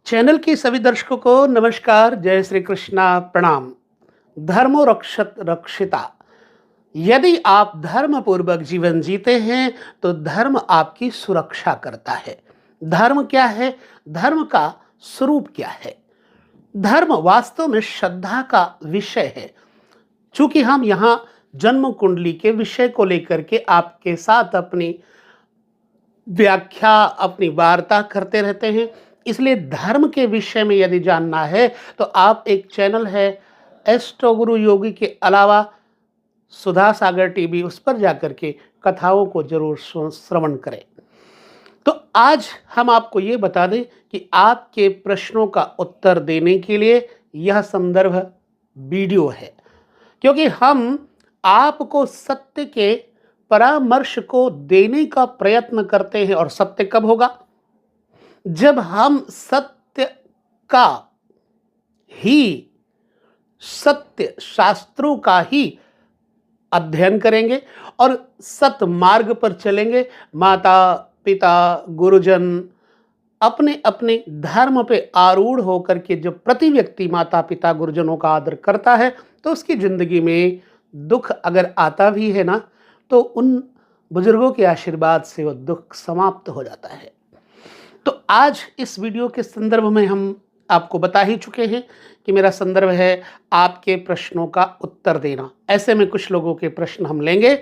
Channel के सभी दर्शकों को नमस्कार, जय श्री कृष्णा, प्रणाम। धर्मो रक्षिता। यदि आप धर्म पूर्वक जीवन जीते हैं तो धर्म आपकी सुरक्षा करता है। धर्म क्या है? धर्म का स्वरूप क्या है? धर्म वास्तव में श्रद्धा का विषय है। चूंकि हम यहाँ जन्म कुंडली के विषय को लेकर के आपके साथ अपनी व्याख्या, अपनी वार्ता करते रहते हैं, इसलिए धर्म के विषय में यदि जानना है तो आप एक चैनल है एस्ट्रो गुरु योगी के अलावा सुधा सागर टीवी, उस पर जाकर के कथाओं को जरूर श्रवण करें। तो आज हम आपको ये बता दें कि आपके प्रश्नों का उत्तर देने के लिए यह संदर्भ वीडियो है, क्योंकि हम आपको सत्य के परामर्श को देने का प्रयत्न करते हैं। और सत्य कब होगा? जब हम सत्य का ही, सत्य शास्त्रों का ही अध्ययन करेंगे और सत्य मार्ग पर चलेंगे। माता पिता गुरुजन अपने अपने धर्म पे आरूढ़ होकर के जब प्रति व्यक्ति माता पिता गुरुजनों का आदर करता है तो उसकी जिंदगी में दुख अगर आता भी है ना, तो उन बुजुर्गों के आशीर्वाद से वो दुख समाप्त हो जाता है। तो आज इस वीडियो के संदर्भ में हम आपको बता ही चुके हैं कि मेरा संदर्भ है आपके प्रश्नों का उत्तर देना। ऐसे में कुछ लोगों के प्रश्न हम लेंगे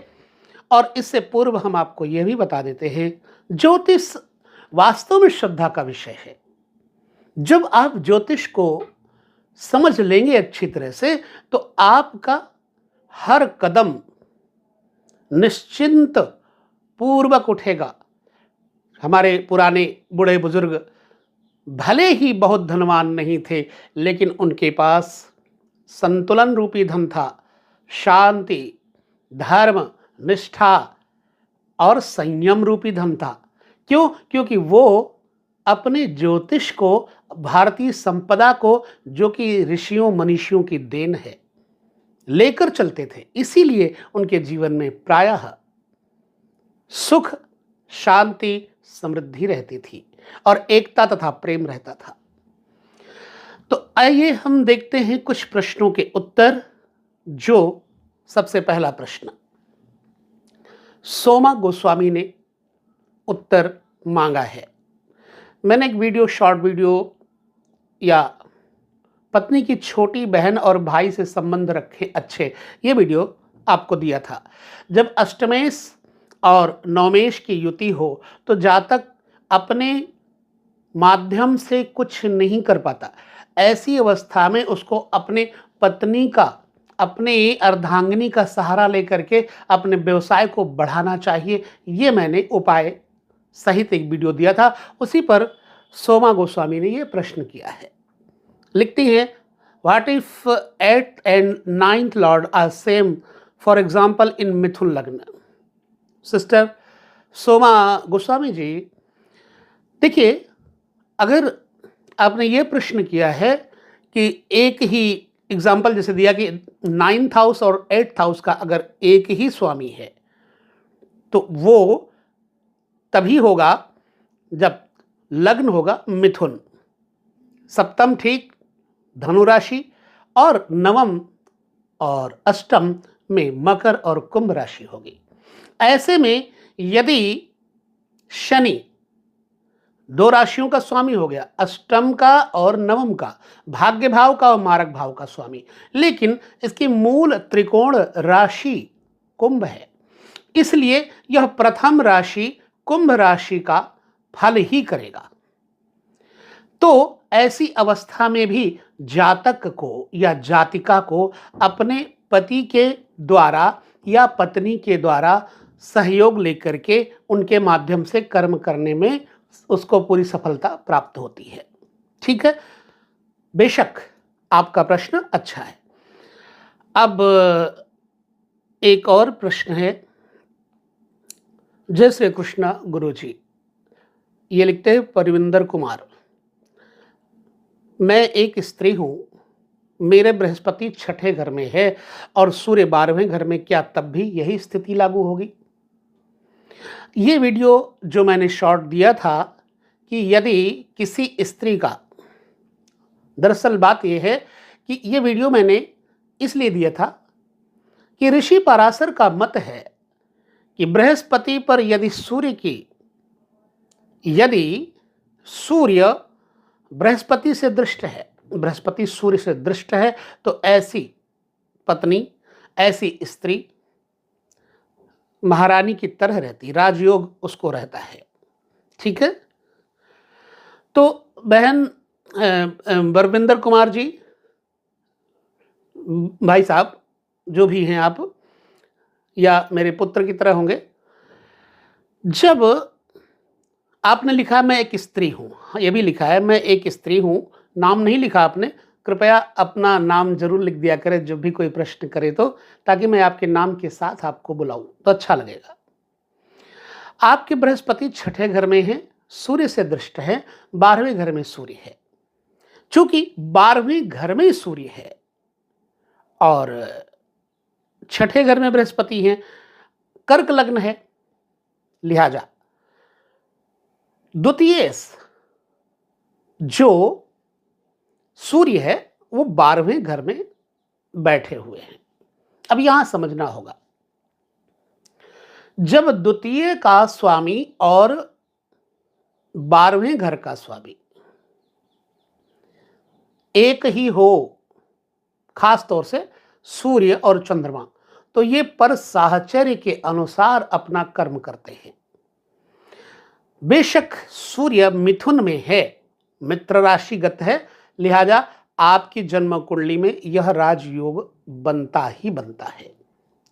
और इससे पूर्व हम आपको यह भी बता देते हैं, ज्योतिष वास्तव में श्रद्धा का विषय है। जब आप ज्योतिष को समझ लेंगे अच्छी तरह से तो आपका हर कदम निश्चिंत पूर्वक उठेगा। हमारे पुराने बूढ़े बुजुर्ग भले ही बहुत धनवान नहीं थे, लेकिन उनके पास संतुलन रूपी धन था, शांति, धर्म, निष्ठा और संयम रूपी धन था। क्यों? क्योंकि वो अपने ज्योतिष को, भारतीय संपदा को, जो कि ऋषियों मनीषियों की देन है, लेकर चलते थे। इसीलिए उनके जीवन में प्रायः सुख, शांति, समृद्धि रहती थी और एकता तथा प्रेम रहता था। तो आइए हम देखते हैं कुछ प्रश्नों के उत्तर। जो सबसे पहला प्रश्न सोमा गोस्वामी ने उत्तर मांगा है। मैंने एक वीडियो, शॉर्ट वीडियो या पत्नी की छोटी बहन और भाई से संबंध रखे अच्छे, ये वीडियो आपको दिया था। जब अष्टमेश और नवमेश की युति हो तो जातक अपने माध्यम से कुछ नहीं कर पाता। ऐसी अवस्था में उसको अपने पत्नी का, अपने अर्धांगिनी का सहारा लेकर के अपने व्यवसाय को बढ़ाना चाहिए। ये मैंने उपाय सहित एक वीडियो दिया था, उसी पर सोमा गोस्वामी ने ये प्रश्न किया है। लिखती हैं, what if 8th and 9th lord are same, for example in Mithun लग्न। सिस्टर सोमा गोस्वामी जी, देखिए, अगर आपने ये प्रश्न किया है कि एक ही एग्जाम्पल जैसे दिया कि 9th हाउस और 8th हाउस का अगर एक ही स्वामी है तो वो तभी होगा जब लग्न होगा मिथुन, सप्तम ठीक धनु राशि और नवम और अष्टम में मकर और कुंभ राशि होगी। ऐसे में यदि शनि दो राशियों का स्वामी हो गया, अष्टम का और नवम का, भाग्य भाव का और मारक भाव का स्वामी, लेकिन इसकी मूल त्रिकोण राशि कुंभ है, इसलिए यह प्रथम राशि कुंभ राशि का फल ही करेगा। तो ऐसी अवस्था में भी जातक को या जातिका को अपने पति के द्वारा या पत्नी के द्वारा सहयोग लेकर के उनके माध्यम से कर्म करने में उसको पूरी सफलता प्राप्त होती है। ठीक है, बेशक आपका प्रश्न अच्छा है। अब एक और प्रश्न है। जय श्री कृष्ण गुरु जी, ये लिखते हैं परिविंदर कुमार, मैं एक स्त्री हूं, मेरे बृहस्पति 6ठे घर में है और सूर्य 12वें घर में, क्या तब भी यही स्थिति लागू होगी? ये वीडियो जो मैंने शॉर्ट दिया था कि यदि किसी स्त्री का दरअसल बात यह है कि ये वीडियो मैंने इसलिए दिया था कि ऋषि पराशर का मत है कि बृहस्पति पर यदि सूर्य बृहस्पति से दृष्ट है, बृहस्पति सूर्य से दृष्ट है, तो ऐसी पत्नी, ऐसी स्त्री महारानी की तरह रहती, राजयोग उसको रहता है। ठीक है, तो बहन बरविंदर कुमार जी, भाई साहब जो भी हैं आप, या मेरे पुत्र की तरह होंगे, जब आपने लिखा मैं एक स्त्री हूँ, ये भी लिखा है मैं एक स्त्री हूँ, नाम नहीं लिखा आपने, कृपया अपना नाम जरूर लिख दिया करें जब भी कोई प्रश्न करे तो, ताकि मैं आपके नाम के साथ आपको बुलाऊं तो अच्छा लगेगा। आपके बृहस्पति छठे घर में हैं, सूर्य से दृष्ट है, 12वें घर में सूर्य है। चूंकि 12वें घर में सूर्य है और छठे घर में बृहस्पति हैं, कर्क लग्न है, लिहाजा द्वितीय जो सूर्य है वो 12वें घर में बैठे हुए हैं। अब यहां समझना होगा, जब द्वितीय का स्वामी और 12वें घर का स्वामी एक ही हो, खास तौर से सूर्य और चंद्रमा, तो ये पर साहचर्य के अनुसार अपना कर्म करते हैं। बेशक सूर्य मिथुन में है, मित्र राशिगत है, लिहाजा आपकी जन्म कुंडली में यह राजयोग बनता ही बनता है।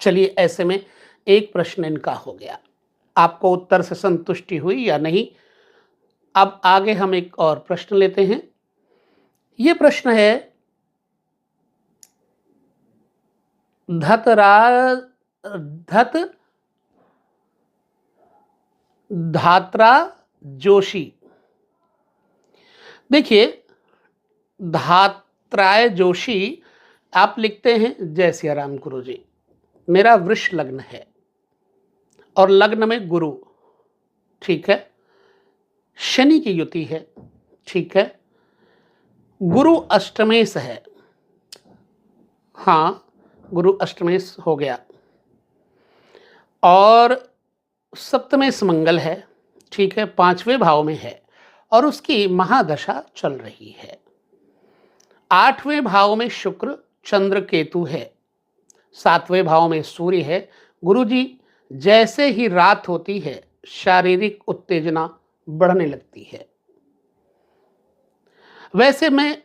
चलिए, ऐसे में एक प्रश्न इनका हो गया, आपको उत्तर से संतुष्टि हुई या नहीं? अब आगे हम एक और प्रश्न लेते हैं। यह प्रश्न है धात्रा जोशी। देखिए, धात्राय जोशी आप लिखते हैं, जय सिया राम गुरु जी, मेरा वृष लग्न है और लग्न में गुरु, ठीक है, शनि की युति है, ठीक है, गुरु अष्टमेश है, हाँ गुरु अष्टमेश हो गया, और सप्तमेश मंगल है, ठीक है, 5वें भाव में है और उसकी महादशा चल रही है। 8वें भाव में शुक्र चंद्र केतु है, 7वें भाव में सूर्य है। गुरुजी, जैसे ही रात होती है शारीरिक उत्तेजना बढ़ने लगती है। वैसे मैं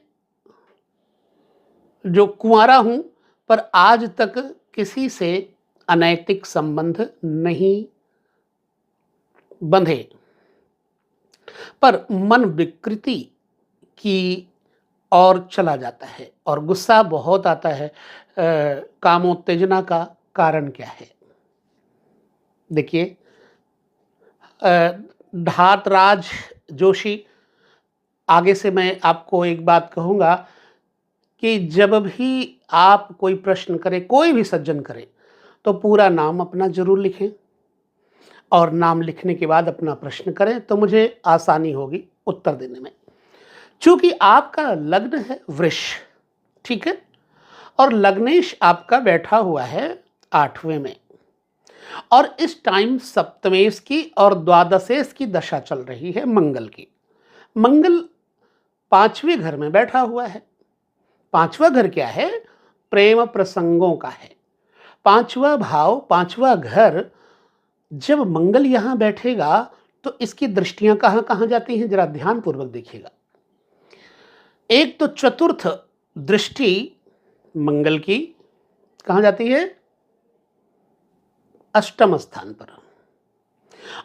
जो कुंवारा हूं, पर आज तक किसी से अनैतिक संबंध नहीं बंधे, पर मन विकृति की और चला जाता है और गुस्सा बहुत आता है। कामोत्तेजना का कारण क्या है? देखिए, धातराज जोशी, आगे से मैं आपको एक बात कहूँगा कि जब भी आप कोई प्रश्न करें, कोई भी सज्जन करे, तो पूरा नाम अपना जरूर लिखें और नाम लिखने के बाद अपना प्रश्न करें, तो मुझे आसानी होगी उत्तर देने में। चूंकि आपका लग्न है वृष, ठीक है, और लग्नेश आपका बैठा हुआ है 8वें में, और इस टाइम सप्तमेश की और द्वादशेश की दशा चल रही है मंगल की। मंगल 5वें घर में बैठा हुआ है। 5वां घर क्या है? प्रेम प्रसंगों का है। 5वां भाव, 5वां घर, जब मंगल यहां बैठेगा तो इसकी दृष्टियां कहां कहां जाती हैं, जरा ध्यान पूर्वक देखिएगा। एक तो चतुर्थ दृष्टि मंगल की कहां जाती है? अष्टम स्थान पर।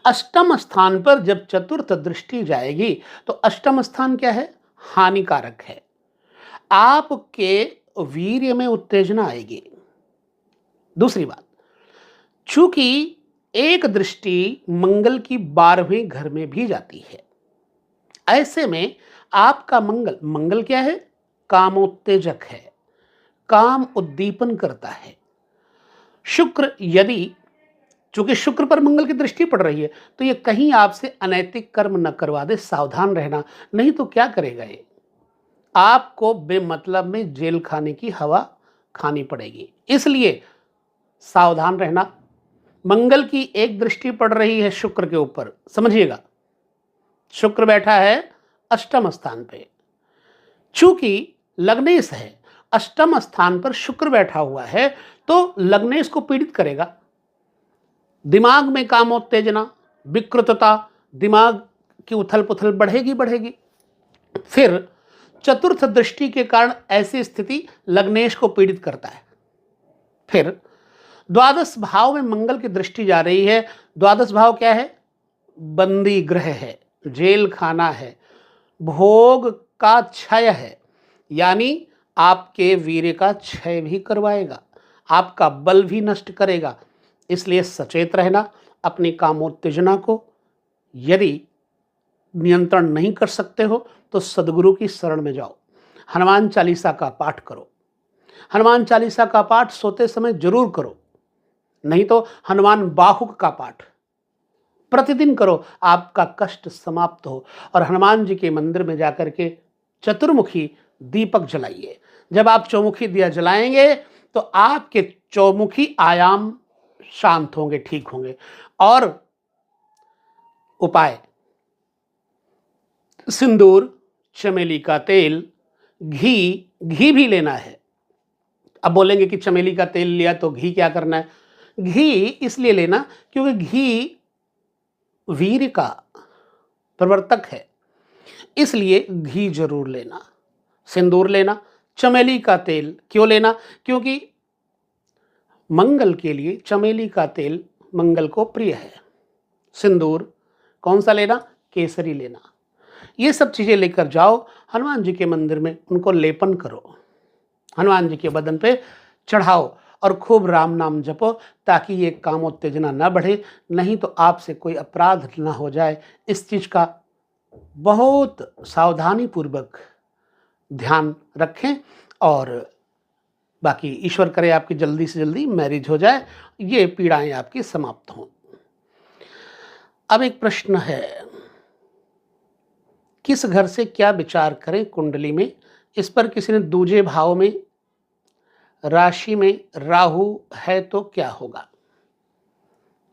अष्टम स्थान पर जब चतुर्थ दृष्टि जाएगी तो अष्टम स्थान क्या है? हानिकारक है। आपके वीर्य में उत्तेजना आएगी। दूसरी बात, चूंकि एक दृष्टि मंगल की 12वें घर में भी जाती है, ऐसे में आपका मंगल क्या है? कामोत्तेजक है, काम उद्दीपन करता है। शुक्र, यदि चूंकि शुक्र पर मंगल की दृष्टि पड़ रही है, तो ये कहीं आपसे अनैतिक कर्म न करवा दे, सावधान रहना, नहीं तो क्या करेगा ये? आपको बेमतलब में जेल खाने की हवा खानी पड़ेगी। इसलिए सावधान रहना। मंगल की एक दृष्टि पड़ रही है शुक्र के ऊपर, समझिएगा। शुक्र बैठा है अष्टम स्थान पे, चूंकि लग्नेश है, अष्टम स्थान पर शुक्र बैठा हुआ है, तो लग्नेश को पीड़ित करेगा। दिमाग में कामोत्तेजना, विकृतता, दिमाग की उथल पुथल बढ़ेगी बढ़ेगी। फिर चतुर्थ दृष्टि के कारण ऐसी स्थिति लग्नेश को पीड़ित करता है। फिर द्वादश भाव में मंगल की दृष्टि जा रही है। द्वादश भाव क्या है? बंदी गृह है, जेल खाना है, भोग का क्षय है, यानी आपके वीर्य का क्षय भी करवाएगा, आपका बल भी नष्ट करेगा। इसलिए सचेत रहना। अपनी कामोत्तेजना को यदि नियंत्रण नहीं कर सकते हो तो सदगुरु की शरण में जाओ, हनुमान चालीसा का पाठ करो। हनुमान चालीसा का पाठ सोते समय जरूर करो, नहीं तो हनुमान बाहुक का पाठ प्रतिदिन करो, आपका कष्ट समाप्त हो। और हनुमान जी के मंदिर में जाकर के चतुर्मुखी दीपक जलाइए। जब आप चौमुखी दिया जलाएंगे तो आपके चौमुखी आयाम शांत होंगे, ठीक होंगे। और उपाय: सिंदूर, चमेली का तेल, घी भी लेना है। अब बोलेंगे कि चमेली का तेल लिया तो घी क्या करना है? घी इसलिए लेना क्योंकि घी वीर का प्रवर्तक है, इसलिए घी जरूर लेना। सिंदूर लेना, चमेली का तेल क्यों लेना? क्योंकि मंगल के लिए चमेली का तेल मंगल को प्रिय है। सिंदूर कौन सा लेना? केसरी लेना। ये सब चीजें लेकर जाओ हनुमान जी के मंदिर में, उनको लेपन करो, हनुमान जी के बदन पे चढ़ाओ और खूब राम नाम जपो, ताकि ये कामोत्तेजना ना बढ़े, नहीं तो आपसे कोई अपराध ना हो जाए। इस चीज का बहुत सावधानी पूर्वक ध्यान रखें। और बाकी ईश्वर करे आपकी जल्दी से जल्दी मैरिज हो जाए, ये पीड़ाएं आपकी समाप्त हों। अब एक प्रश्न है, किस घर से क्या विचार करें कुंडली में? इस पर किसी ने दूजे भाव में राशि में राहु है तो क्या होगा?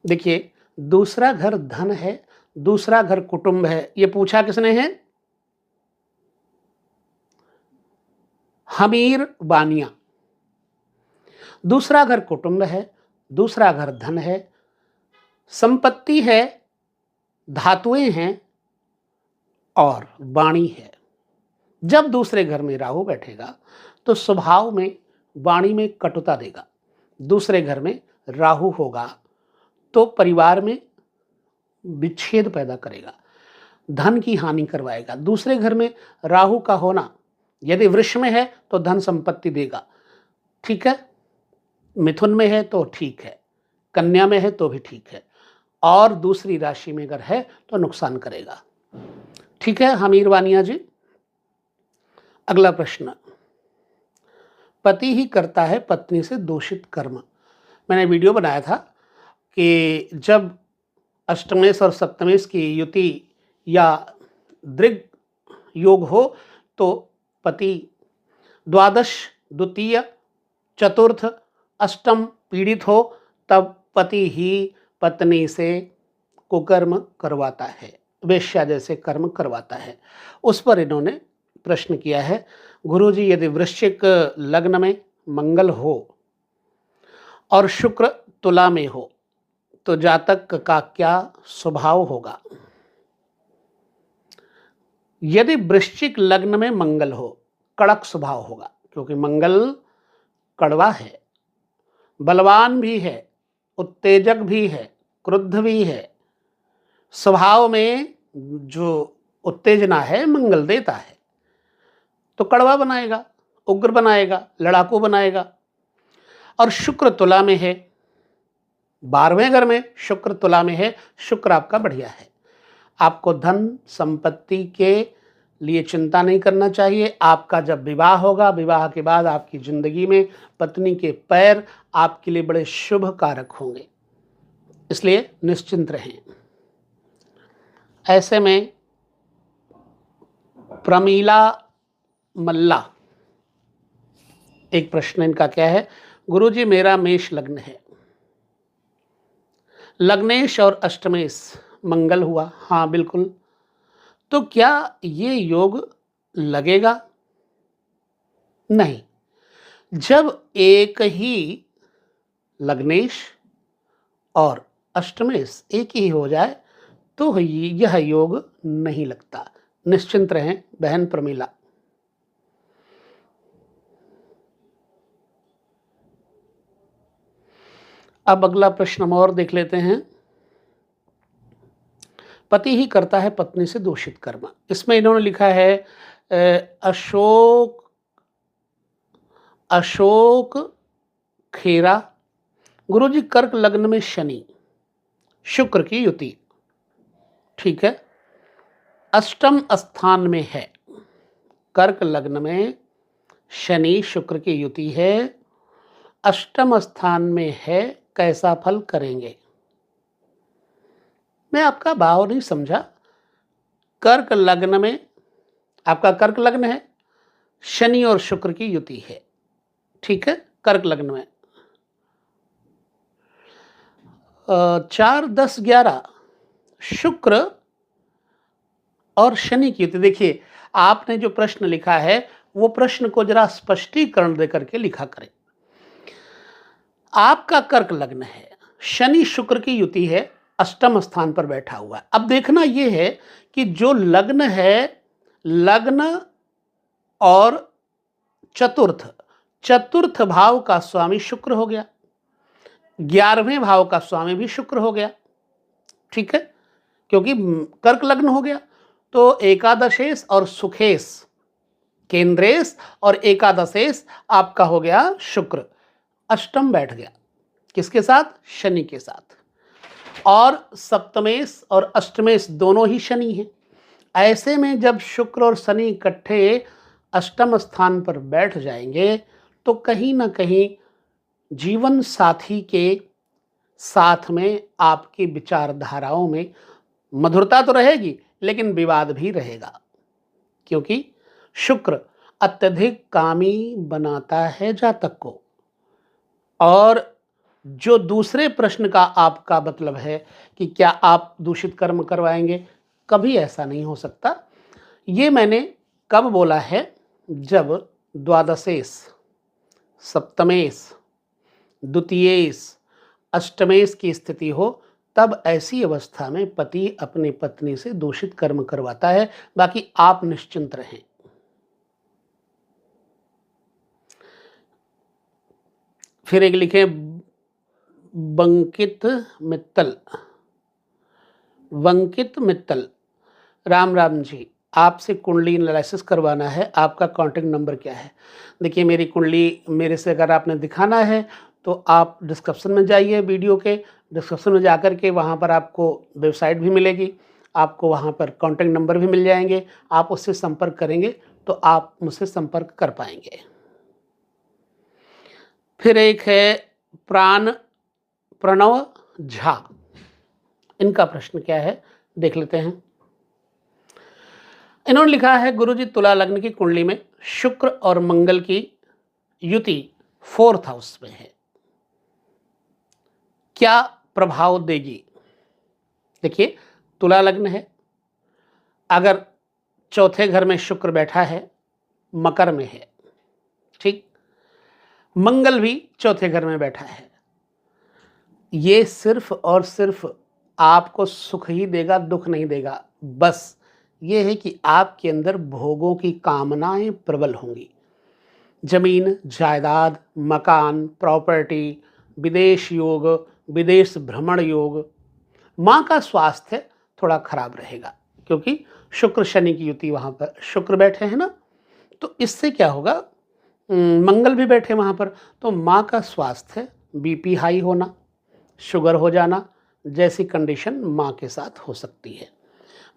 देखिए, दूसरा घर धन है, दूसरा घर कुटुंब है। ये पूछा किसने है? हमीर बानिया। दूसरा घर कुटुंब है, दूसरा घर धन है, संपत्ति है, धातुएं हैं और वाणी है। जब दूसरे घर में राहु बैठेगा तो स्वभाव में वाणी में कटुता देगा। दूसरे घर में राहु होगा तो परिवार में विच्छेद पैदा करेगा, धन की हानि करवाएगा। दूसरे घर में राहु का होना यदि वृष में है तो धन संपत्ति देगा, ठीक है। मिथुन में है तो ठीक है, कन्या में है तो भी ठीक है, और दूसरी राशि में अगर है तो नुकसान करेगा। ठीक है हमीर वानिया जी। अगला प्रश्न, पति ही करता है पत्नी से दूषित कर्म। मैंने वीडियो बनाया था कि जब अष्टमेश और सप्तमेश की युति या दृग योग हो तो पति द्वादश, द्वितीय, चतुर्थ, अष्टम पीड़ित हो, तब पति ही पत्नी से कुकर्म करवाता है, वेश्या जैसे कर्म करवाता है। उस पर इन्होंने प्रश्न किया है, गुरुजी यदि वृश्चिक लग्न में मंगल हो और शुक्र तुला में हो तो जातक का क्या स्वभाव होगा? यदि वृश्चिक लग्न में मंगल हो, कड़क स्वभाव होगा, क्योंकि मंगल कड़वा है, बलवान भी है, उत्तेजक भी है, क्रुद्ध भी है। स्वभाव में जो उत्तेजना है मंगल देता है, तो कड़वा बनाएगा, उग्र बनाएगा, लड़ाकू बनाएगा। और शुक्र तुला में है, 12वें घर में शुक्र तुला में है, शुक्र आपका बढ़िया है। आपको धन संपत्ति के लिए चिंता नहीं करना चाहिए। आपका जब विवाह होगा, विवाह के बाद आपकी जिंदगी में पत्नी के पैर आपके लिए बड़े शुभ कारक होंगे, इसलिए निश्चिंत रहें। ऐसे में प्रमीला मल्ला। एक प्रश्न इनका क्या है, गुरुजी मेरा मेष लग्न है, लग्नेश और अष्टमेश मंगल हुआ। हाँ बिल्कुल, तो क्या ये योग लगेगा? नहीं। जब एक ही लग्नेश और अष्टमेश एक ही हो जाए तो यह योग नहीं लगता। निश्चिंत रहें बहन प्रमीला। अब अगला प्रश्न हम और देख लेते हैं। पति ही करता है पत्नी से दूषित कर्म। इसमें इन्होंने लिखा है अशोक खेरा। गुरुजी कर्क लग्न में शनि शुक्र की युति, ठीक है, अष्टम स्थान में है। कर्क लग्न में शनि शुक्र की युति है, अष्टम स्थान में है, कैसा फल करेंगे? मैं आपका भाव नहीं समझा। कर्क लग्न में, आपका कर्क लग्न है, शनि और शुक्र की युति है, ठीक है, कर्क लग्न में 4, 10, 11 शुक्र और शनि की युति। देखिए आपने जो प्रश्न लिखा है वो प्रश्न को जरा स्पष्टीकरण देकर के लिखा करें। आपका कर्क लग्न है, शनि शुक्र की युति है, अष्टम स्थान पर बैठा हुआ है। अब देखना यह है कि जो लग्न है, लग्न और चतुर्थ भाव का स्वामी शुक्र हो गया, 11वें भाव का स्वामी भी शुक्र हो गया, ठीक है, क्योंकि कर्क लग्न हो गया। तो एकादशेश और सुखेश, केंद्रेश और एकादशेश आपका हो गया शुक्र, अष्टम बैठ गया, किसके साथ? शनि के साथ। और सप्तमेश और अष्टमेश दोनों ही शनि हैं। ऐसे में जब शुक्र और शनि इकट्ठे अष्टम स्थान पर बैठ जाएंगे तो कहीं ना कहीं जीवन साथी के साथ में आपकी विचारधाराओं में मधुरता तो रहेगी लेकिन विवाद भी रहेगा, क्योंकि शुक्र अत्यधिक कामी बनाता है जातक को। और जो दूसरे प्रश्न का आपका मतलब है कि क्या आप दूषित कर्म करवाएंगे, कभी ऐसा नहीं हो सकता। ये मैंने कब बोला है? जब द्वादशेश, सप्तमेश, द्वितीयेश, अष्टमेश की स्थिति हो, तब ऐसी अवस्था में पति अपनी पत्नी से दूषित कर्म करवाता है। बाकी आप निश्चिंत रहें। फिर एक लिखे बंकित मित्तल, राम राम जी, आपसे कुंडली एनालिसिस करवाना है, आपका कॉन्टैक्ट नंबर क्या है? देखिए मेरी कुंडली मेरे से अगर आपने दिखाना है तो आप डिस्क्रिप्शन में जाइए, वीडियो के डिस्क्रिप्शन में जाकर के वहाँ पर आपको वेबसाइट भी मिलेगी, आपको वहाँ पर कॉन्टैक्ट नंबर भी मिल जाएंगे। आप उससे संपर्क करेंगे तो आप मुझसे संपर्क कर पाएंगे। फिर एक है प्रणव झा, इनका प्रश्न क्या है देख लेते हैं। इन्होंने लिखा है गुरुजी तुला लग्न की कुंडली में शुक्र और मंगल की युति 4th हाउस में है, क्या प्रभाव देगी? देखिए तुला लग्न है, अगर चौथे घर में शुक्र बैठा है, मकर में है, ठीक, मंगल भी चौथे घर में बैठा है, ये सिर्फ और सिर्फ आपको सुख ही देगा, दुख नहीं देगा। बस ये है कि आपके अंदर भोगों की कामनाएं प्रबल होंगी। जमीन, जायदाद, मकान, प्रॉपर्टी, विदेश योग, विदेश भ्रमण योग। माँ का स्वास्थ्य थोड़ा खराब रहेगा क्योंकि शुक्र शनि की युति वहाँ पर शुक्र बैठे हैं ना, तो इससे क्या होगा, मंगल भी बैठे वहाँ पर, तो माँ का स्वास्थ्य, बीपी हाई होना, शुगर हो जाना जैसी कंडीशन माँ के साथ हो सकती है।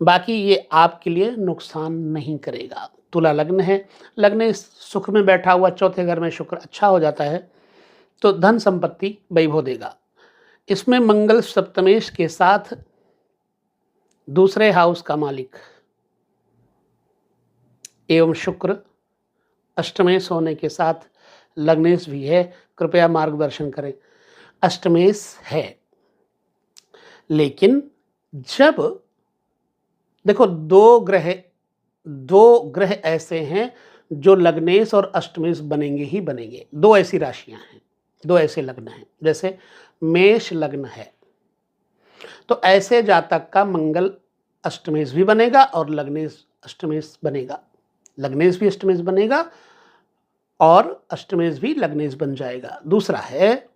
बाकी ये आपके लिए नुकसान नहीं करेगा। तुला लग्न है, लग्न सुख में बैठा हुआ, चौथे घर में शुक्र अच्छा हो जाता है तो धन संपत्ति वैभव देगा। इसमें मंगल सप्तमेश के साथ दूसरे हाउस का मालिक एवं शुक्र अष्टमेश होने के साथ लग्नेश भी है, कृपया मार्गदर्शन करें। अष्टमेश है, लेकिन जब देखो दो ग्रह ऐसे हैं जो लग्नेश और अष्टमेश बनेंगे ही बनेंगे। दो ऐसी राशियां हैं, दो ऐसे लग्न हैं। जैसे मेष लग्न है तो ऐसे जातक का मंगल अष्टमेश भी बनेगा और लग्नेश अष्टमेश बनेगा, लग्नेश भी अष्टमेश बनेगा और अष्टमेश भी लग्नेश बन जाएगा। दूसरा है,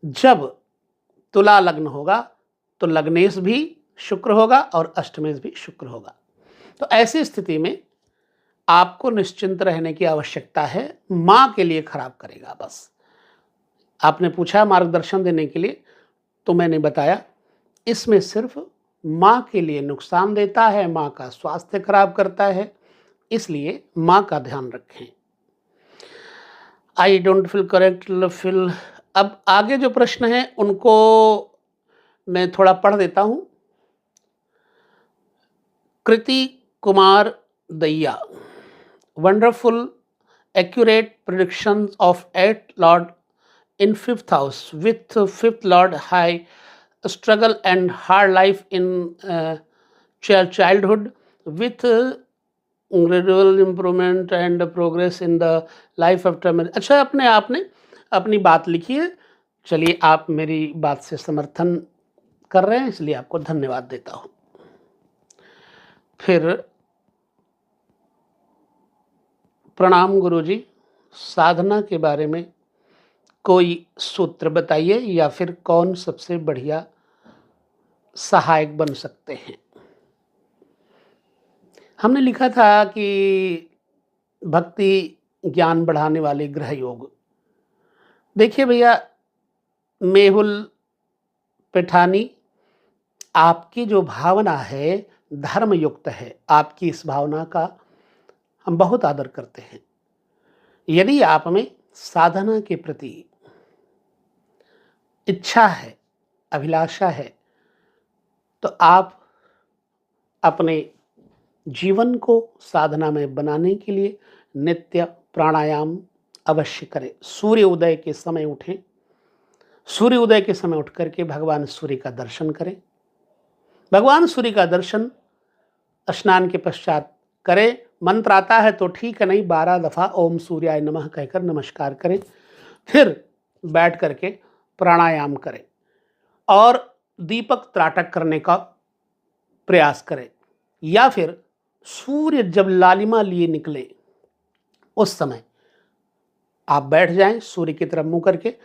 जब तुला लग्न होगा तो लग्नेश भी शुक्र होगा और अष्टमेश भी शुक्र होगा। तो ऐसी स्थिति में आपको निश्चिंत रहने की आवश्यकता है। माँ के लिए खराब करेगा। बस आपने पूछा मार्गदर्शन देने के लिए, तो मैंने बताया इसमें सिर्फ माँ के लिए नुकसान देता है, माँ का स्वास्थ्य खराब करता है, इसलिए माँ का ध्यान रखें। I don't feel correct feel. अब आगे जो प्रश्न हैं उनको मैं थोड़ा पढ़ देता हूँ। कृति कुमार दैया, wonderful accurate predictions of 8th lord in 5th house with 5th lord high struggle and hard life in childhood with gradual improvement and progress in the life after marriage। अच्छा, अपने आपने अपनी बात लिखी है। चलिए, आप मेरी बात से समर्थन कर रहे हैं, इसलिए आपको धन्यवाद देता हूँ। फिर प्रणाम गुरुजी, साधना के बारे में कोई सूत्र बताइए या फिर कौन सबसे बढ़िया सहायक बन सकते हैं। हमने लिखा था कि भक्ति ज्ञान बढ़ाने वाले ग्रह योग। देखिए भैया मेहुल पेठानी, आपकी जो भावना है धर्म युक्त है। आपकी इस भावना का हम बहुत आदर करते हैं। यदि आप में साधना के प्रति इच्छा है, अभिलाषा है, तो आप अपने जीवन को साधना में बनाने के लिए नित्य प्राणायाम अवश्य करें। सूर्य उदय के समय उठें, सूर्य उदय के समय उठ करके भगवान सूर्य का दर्शन करें। भगवान सूर्य का दर्शन स्नान के पश्चात करें। मंत्र आता है तो ठीक है, नहीं 12 दफ़ा ओम सूर्याय नमः कहकर नमस्कार करें। फिर बैठ करके प्राणायाम करें और दीपक त्राटक करने का प्रयास करें, या फिर सूर्य जब लालिमा लिए निकले उस समय आप बैठ जाएं सूर्य की तरफ मुंह करके।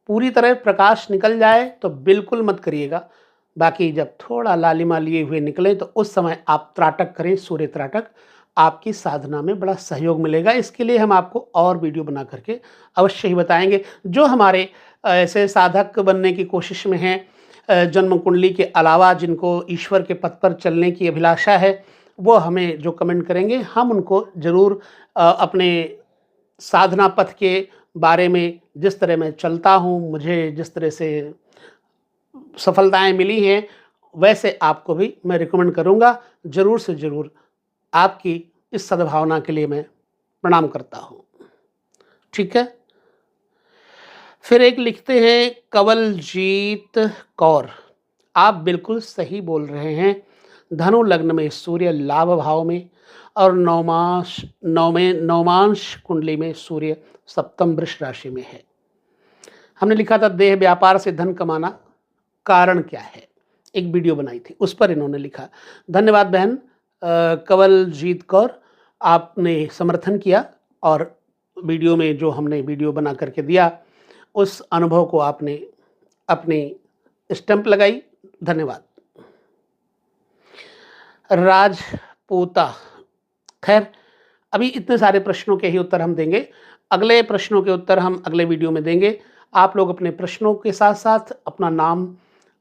पूरी तरह प्रकाश निकल जाए तो बिल्कुल मत करिएगा, बाकी जब थोड़ा लालिमा लिए हुए निकले तो उस समय आप त्राटक करें, सूर्य त्राटक। आपकी साधना में बड़ा सहयोग मिलेगा। इसके लिए हम आपको और वीडियो बना करके अवश्य ही बताएंगे। जो हमारे ऐसे साधक बनने की कोशिश में हैं, जन्म कुंडली के अलावा जिनको ईश्वर के पथ पर चलने की अभिलाषा है, वो हमें जो कमेंट करेंगे हम उनको ज़रूर अपने साधना पथ के बारे में, जिस तरह मैं चलता हूँ, मुझे जिस तरह से सफलताएं मिली हैं, वैसे आपको भी मैं रिकमेंड करूँगा। ज़रूर से ज़रूर आपकी इस सद्भावना के लिए मैं प्रणाम करता हूँ। ठीक है। फिर एक लिखते हैं कवलजीत कौर, आप बिल्कुल सही बोल रहे हैं। धनु लग्न में सूर्य लाभ भाव में और नवमांश कुंडली में सूर्य सप्तम वृष राशि में है। हमने लिखा था देह व्यापार से धन कमाना कारण क्या है, एक वीडियो बनाई थी, उस पर इन्होंने लिखा। धन्यवाद बहन कवलजीत कौर, आपने समर्थन किया और वीडियो में जो हमने वीडियो बना करके दिया उस अनुभव को आपने अपनी स्टैंप लगाई। धन्यवाद। राजपूता, खैर अभी इतने सारे प्रश्नों के ही उत्तर हम देंगे, अगले प्रश्नों के उत्तर हम अगले वीडियो में देंगे। आप लोग अपने प्रश्नों के साथ साथ अपना नाम,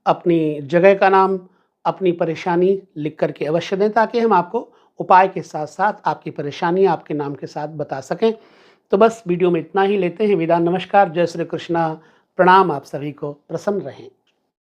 अपनी जगह का नाम, अपनी परेशानी लिख करके अवश्य दें, ताकि हम आपको उपाय के साथ साथ आपकी परेशानी आपके नाम के साथ बता सकें। तो बस वीडियो में इतना ही, लेते हैं विदा। नमस्कार, जय श्री कृष्णा, प्रणाम। आप सभी को प्रसन्न रहें।